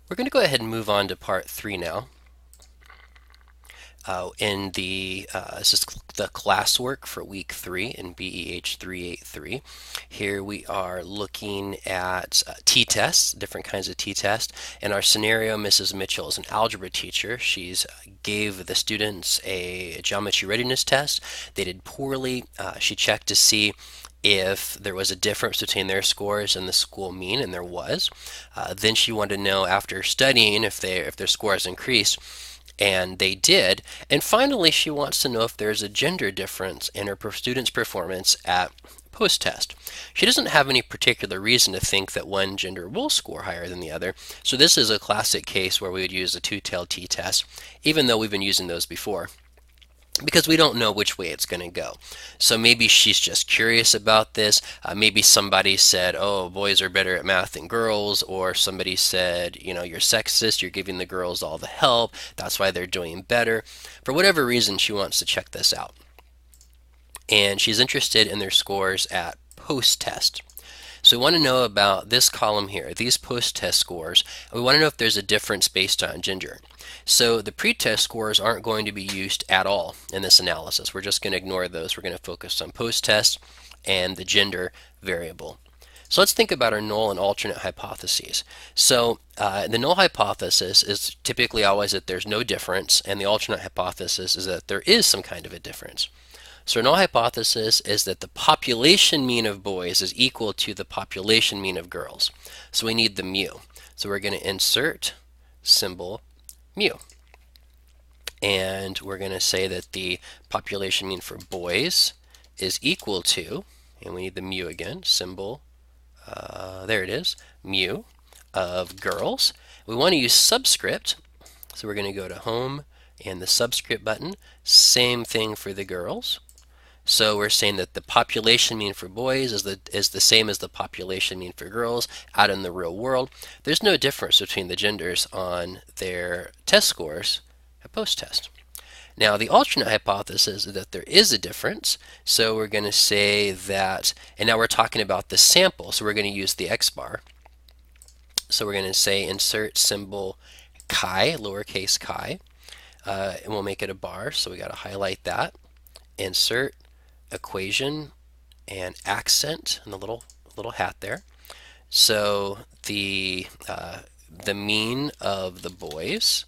We're going to go ahead and move on to part 3 now. This is the classwork for week 3 in BEH 383. Here we are looking at t-tests, different kinds of t-tests. In our scenario, Mrs. Mitchell is an algebra teacher. She's gave the students a geometry readiness test. They did poorly. She checked to see if there was a difference between their scores and the school mean, and there was. Then she wanted to know, after studying, if their scores increased, and they did. And finally, she wants to know if there's a gender difference in her students' performance at post-test. She doesn't have any particular reason to think that one gender will score higher than the other, so this is a classic case where we would use a two-tailed t-test, even though we've been using those before, because we don't know which way it's going to go. So maybe she's just curious about this. Maybe somebody said, oh, boys are better at math than girls, or somebody said, you know, you're sexist, you're giving the girls all the help, that's why they're doing better. For whatever reason, she wants to check this out. And she's interested in their scores at post-test. So we want to know about this column here, these post-test scores. We want to know if there's a difference based on gender. So the pre-test scores aren't going to be used at all in this analysis. We're just going to ignore those. We're going to focus on post-test and the gender variable. So let's think about our null and alternate hypotheses. So the null hypothesis is typically always that there's no difference, and the alternate hypothesis is that there is some kind of a difference. So our null hypothesis is that the population mean of boys is equal to the population mean of girls. So we need the mu. So we're going to insert symbol mu. And we're going to say that the population mean for boys is equal to, and we need the mu again, symbol, there it is, mu of girls. We want to use subscript, so we're going to go to home and the subscript button. Same thing for the girls. So we're saying that the population mean for boys is the same as the population mean for girls out in the real world. There's no difference between the genders on their test scores at post-test. Now the alternate hypothesis is that there is a difference. So we're going to say that, and now we're talking about the sample, so we're going to use the X bar. So we're going to say insert symbol chi, lowercase chi, and we'll make it a bar, so we got to highlight that. Insert equation and accent and the little hat there. So the mean of the boys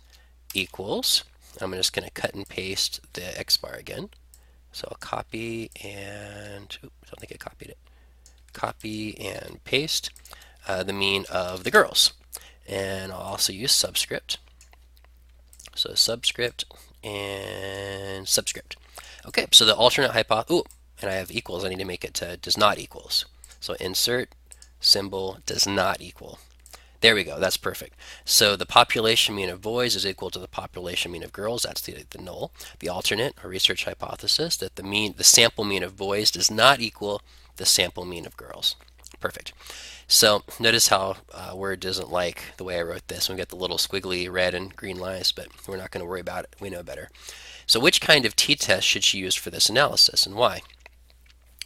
equals, I'm just going to cut and paste the X bar again. So I'll copy and, oops, I don't think I copied it. Copy and paste the mean of the girls. And I'll also use subscript. So subscript and subscript. Okay, so the alternate hypothesis, and I have equals, I need to make it to does not equals. So insert symbol does not equal. There we go, that's perfect. So the population mean of boys is equal to the population mean of girls, that's the null. The alternate, or research hypothesis, that the sample mean of boys does not equal the sample mean of girls. Perfect. So notice how Word doesn't like the way I wrote this. We get the little squiggly red and green lines, but we're not going to worry about it. We know better. So which kind of t-test should she use for this analysis, and why?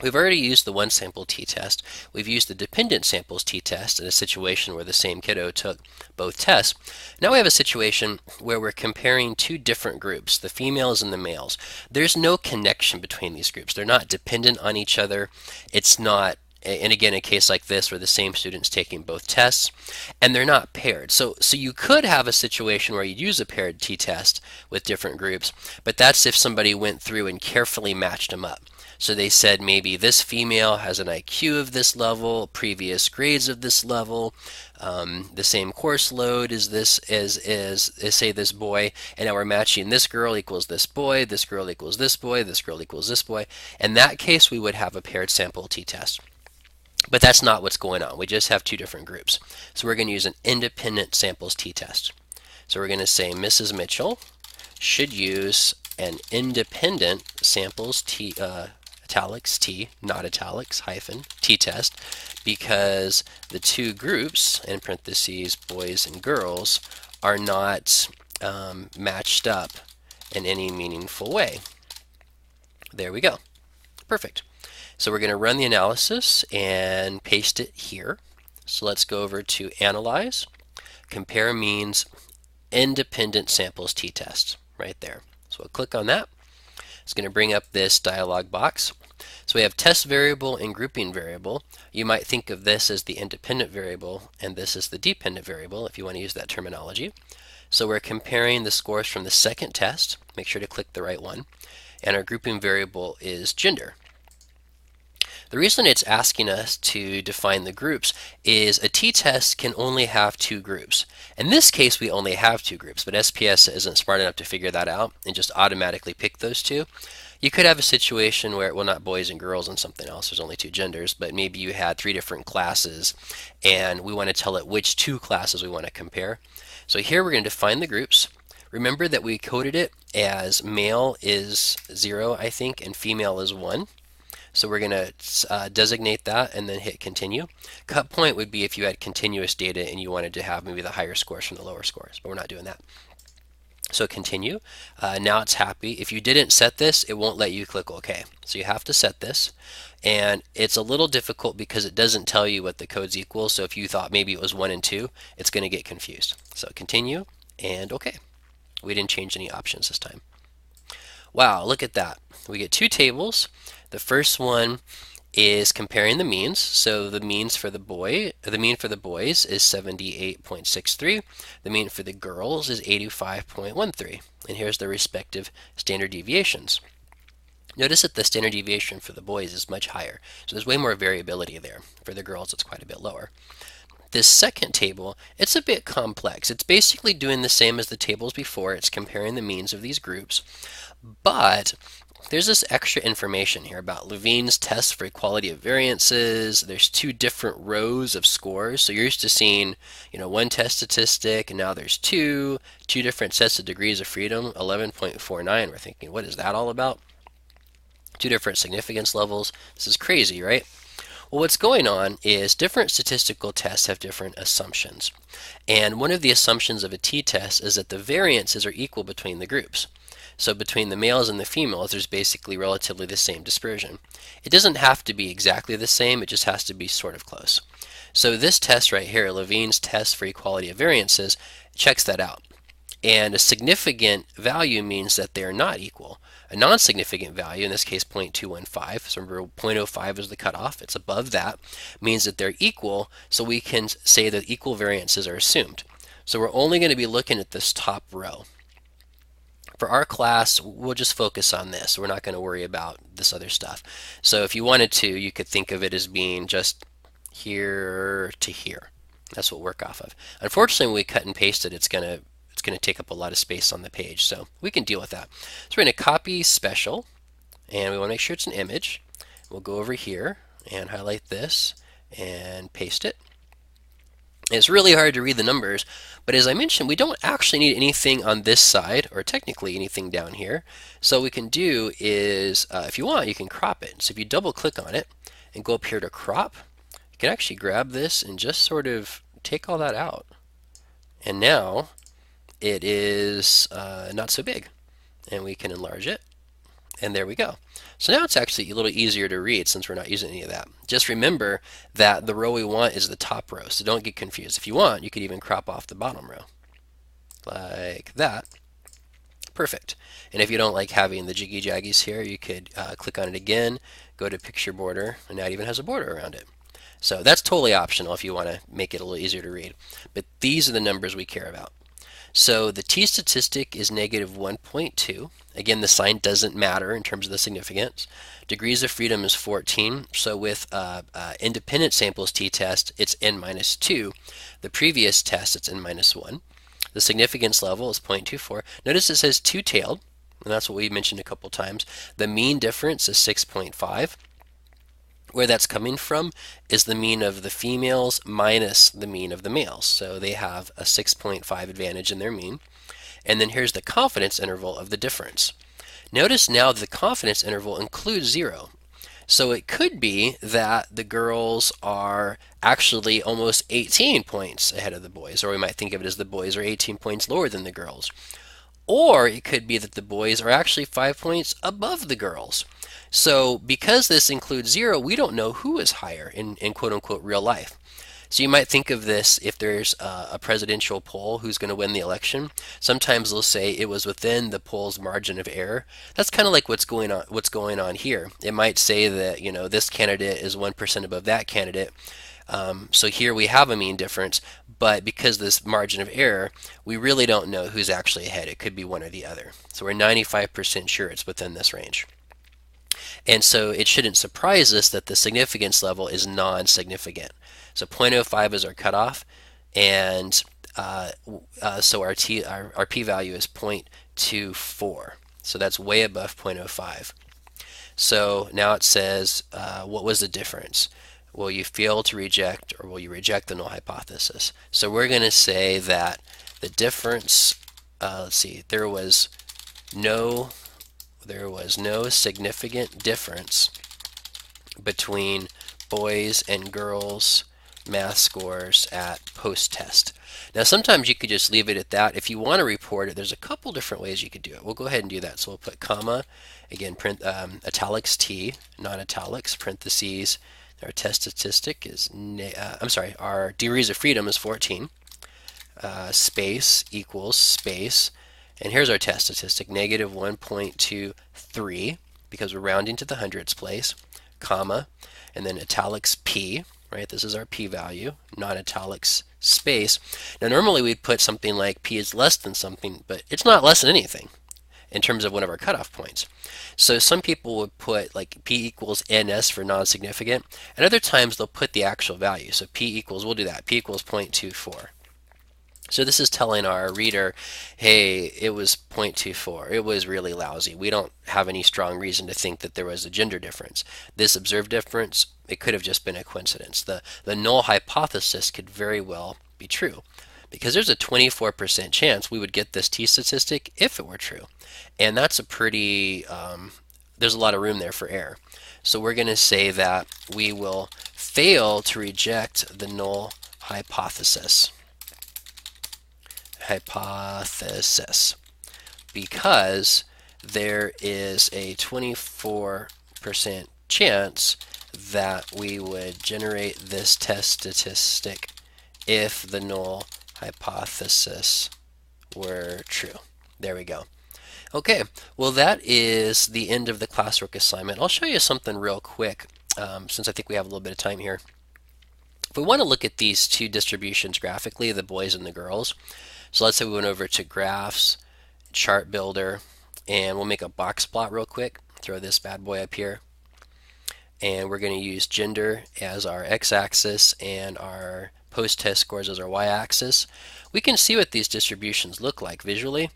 We've already used the one sample t-test. We've used the dependent samples t-test in a situation where the same kiddo took both tests. Now we have a situation where we're comparing two different groups, the females and the males. There's no connection between these groups. They're not dependent on each other. It's not, and again, a case like this where the same student's taking both tests, and they're not paired. So you could have a situation where you'd use a paired t-test with different groups, but that's if somebody went through and carefully matched them up. So they said maybe this female has an IQ of this level, previous grades of this level, the same course load as say this boy, and now we're matching this girl equals this boy, this girl equals this boy, this girl equals this boy. In that case, we would have a paired sample t-test. But that's not what's going on. We just have two different groups. So we're going to use an independent samples t-test. So we're going to say Mrs. Mitchell should use an independent samples italics t, not italics, hyphen, t-test, because the two groups, in parentheses, boys and girls, are not matched up in any meaningful way. There we go. Perfect. So we're going to run the analysis and paste it here. So let's go over to Analyze, compare means, independent samples t-test right there. So we'll click on that. It's going to bring up this dialog box. So we have test variable and grouping variable. You might think of this as the independent variable and this is the dependent variable if you want to use that terminology. So we're comparing the scores from the second test. Make sure to click the right one. And our grouping variable is gender. The reason it's asking us to define the groups is a t-test can only have two groups. In this case, we only have two groups, but SPS isn't smart enough to figure that out and just automatically pick those two. You could have a situation where, well, not boys and girls and something else, there's only two genders, but maybe you had three different classes and we want to tell it which two classes we want to compare. So here we're going to define the groups. Remember that we coded it as male is 0, I think, and female is 1. So we're going to designate that and then hit continue. Cut point would be if you had continuous data and you wanted to have maybe the higher scores from the lower scores, but we're not doing that. So continue. Now it's happy. If you didn't set this, it won't let you click OK. So you have to set this. And it's a little difficult because it doesn't tell you what the code's equal. So if you thought maybe it was 1 and 2, it's going to get confused. So continue and OK. We didn't change any options this time. Wow, look at that. We get two tables. The first one is comparing the means. So the means for the mean for the boys is 78.63. The mean for the girls is 85.13. And here's the respective standard deviations. Notice that the standard deviation for the boys is much higher. So there's way more variability there. For the girls, it's quite a bit lower. This second table, it's a bit complex. It's basically doing the same as the tables before. It's comparing the means of these groups. But there's this extra information here about Levine's test for equality of variances. There's two different rows of scores. So you're used to seeing, one test statistic, and now there's two different sets of degrees of freedom, 11.49. We're thinking, what is that all about? Two different significance levels. This is crazy, right? Well, what's going on is different statistical tests have different assumptions. And one of the assumptions of a t-test is that the variances are equal between the groups. So between the males and the females, there's basically relatively the same dispersion. It doesn't have to be exactly the same, it just has to be sort of close. So this test right here, Levine's test for equality of variances, checks that out. And a significant value means that they're not equal. A non-significant value, in this case 0.215, so remember 0.05 is the cutoff, it's above that, means that they're equal, so we can say that equal variances are assumed. So we're only going to be looking at this top row. For our class, we'll just focus on this. We're not going to worry about this other stuff. So if you wanted to, you could think of it as being just here to here. That's what we'll work off of. Unfortunately, when we cut and paste it, it's going to take up a lot of space on the page. So we can deal with that. So we're going to copy special, and we want to make sure it's an image. We'll go over here and highlight this and paste it. It's really hard to read the numbers, but as I mentioned, we don't actually need anything on this side, or technically anything down here. So what we can do is, if you want, you can crop it. So if you double click on it and go up here to crop, you can actually grab this and just sort of take all that out. And now it is not so big. And we can enlarge it. And there we go. So now it's actually a little easier to read since we're not using any of that. Just remember that the row we want is the top row, so don't get confused. If you want, you could even crop off the bottom row. Like that. Perfect. And if you don't like having the jiggy jaggies here, you could click on it again, go to picture border, and now it even has a border around it. So that's totally optional if you want to make it a little easier to read. But these are the numbers we care about. So the t-statistic is negative 1.2. Again, the sign doesn't matter in terms of the significance. Degrees of freedom is 14. So with independent samples t-test, it's n-2. The previous test, it's n-1. The significance level is 0.24. Notice it says two-tailed, and that's what we mentioned a couple times. The mean difference is 6.5. Where that's coming from is the mean of the females minus the mean of the males. So they have a 6.5 advantage in their mean. And then here's the confidence interval of the difference. Notice now the confidence interval includes 0. So it could be that the girls are actually almost 18 points ahead of the boys, or we might think of it as the boys are 18 points lower than the girls. Or it could be that the boys are actually 5 points above the girls. So because this includes 0, we don't know who is higher in quote-unquote real life. So you might think of this if there's a presidential poll who's going to win the election. Sometimes they'll say it was within the poll's margin of error. That's kind of like what's going on here. It might say that, this candidate is 1% above that candidate. So here we have a mean difference, but because of this margin of error, we really don't know who's actually ahead. It could be one or the other. So we're 95% sure it's within this range. And so it shouldn't surprise us that the significance level is non-significant. So 0.05 is our cutoff, and so our p-value is 0.24. So that's way above 0.05. So now it says, what was the difference? Will you fail to reject, or will you reject the null hypothesis? So we're going to say that the difference, let's see, there was no significant difference between boys and girls math scores at post-test. Now sometimes you could just leave it at that. If you want to report it, there's a couple different ways you could do it. We'll go ahead and do that. So we'll put comma, again print italics T, non-italics, parentheses. Our test statistic is, our degrees of freedom is 14. Space equals space. And here's our test statistic, negative 1.23, because we're rounding to the hundredths place, comma, and then italics P, right? This is our p-value, non-italics space. Now normally we'd put something like p is less than something, but it's not less than anything in terms of one of our cutoff points. So some people would put like p equals ns for non-significant, and other times they'll put the actual value. So p equals, we'll do that, p equals 0.24. So this is telling our reader, hey, it was 0.24. It was really lousy. We don't have any strong reason to think that there was a gender difference. This observed difference, it could have just been a coincidence. The null hypothesis could very well be true, because there's a 24% chance we would get this t statistic if it were true. And that's a pretty, there's a lot of room there for error. So we're going to say that we will fail to reject the null hypothesis. Because there is a 24% chance that we would generate this test statistic if the null hypothesis were true. There we go. Okay, well that is the end of the classwork assignment. I'll show you something real quick since I think we have a little bit of time here. If we want to look at these two distributions graphically, the boys and the girls, so let's say we went over to graphs, chart builder, and we'll make a box plot real quick. Throw this bad boy up here. And we're going to use gender as our x-axis and our post-test scores as our y-axis. We can see what these distributions look like visually.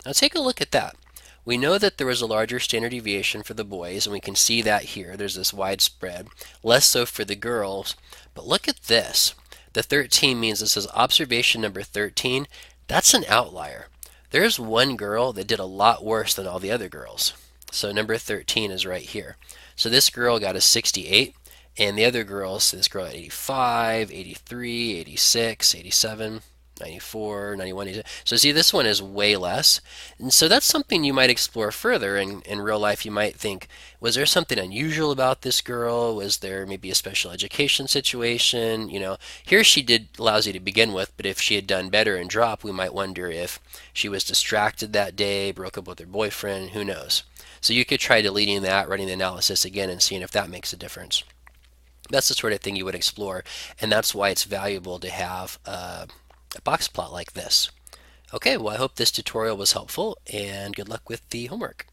Now take a look at that. We know that there was a larger standard deviation for the boys, and we can see that here. There's this widespread. Less so for the girls. But look at this. The 13 means this is observation number 13. That's an outlier. There's one girl that did a lot worse than all the other girls. So number 13 is right here. So this girl got a 68, and the other girls, this girl got 85, 83, 86, 87, 94, 91, 82. So see, this one is way less. And so that's something you might explore further in real life. You might think, was there something unusual about this girl? Was there maybe a special education situation? Here she did lousy to begin with, but if she had done better and dropped, we might wonder if she was distracted that day, broke up with her boyfriend, who knows? So you could try deleting that, running the analysis again, and seeing if that makes a difference. That's the sort of thing you would explore, and that's why it's valuable to have a box plot like this. Okay, well I hope this tutorial was helpful, and good luck with the homework.